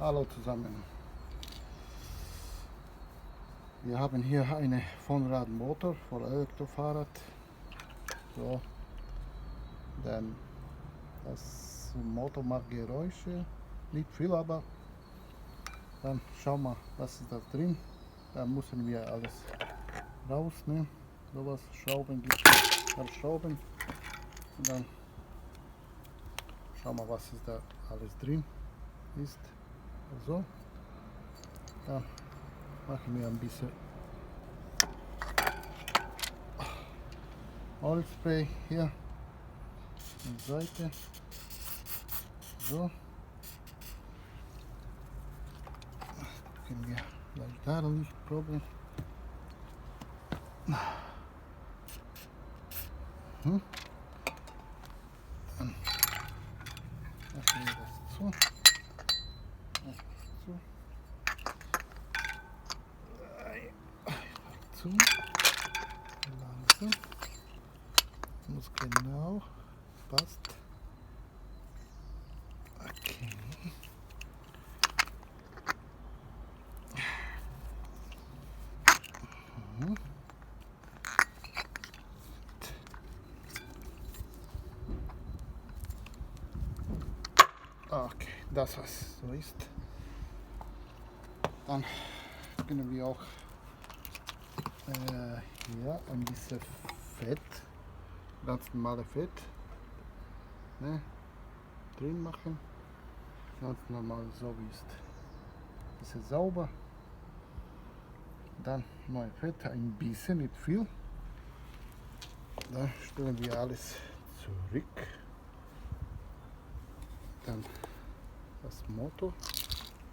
Hallo zusammen. Wir haben hier eine Vonrad-Motor für Elektrofahrrad. So, denn das Motor macht Geräusche, nicht viel, aber dann schauen wir, was ist da drin. Dann müssen wir alles rausnehmen. Sowas Schrauben gibt es, dann Schrauben und dann schauen wir, was ist da alles drin ist. So, dann machen wir ein bisschen Ölspray hier an der Seite. So, können wir gleich da Licht probieren. Dann machen wir das zu. Zu. Langsam. Muss genau. Passt. Okay. Okay, das was so ist. Dann können wir auch hier ein bisschen Fett, ganz normale Fett, ne, drin machen. Ganz normal, so wie ist. Bisschen sauber. Dann neue Fett, ein bisschen, nicht viel. Dann stellen wir alles zurück. Dann das Motor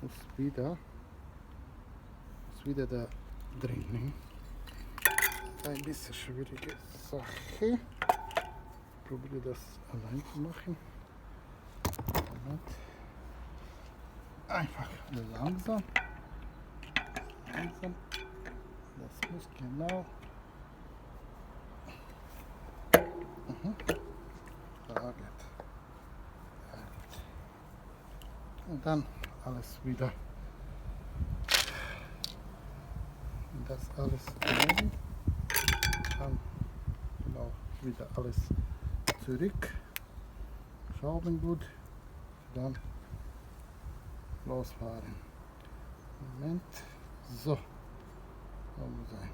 muss wieder da drin. Ne? Ein bisschen schwierige Sache. Ich probiere das allein zu machen. Einfach langsam. Das muss genau. Da geht. Und dann alles wieder. Das alles rein. Dann genau wieder alles zurück. Schrauben gut. Dann losfahren. Moment. So. Sein.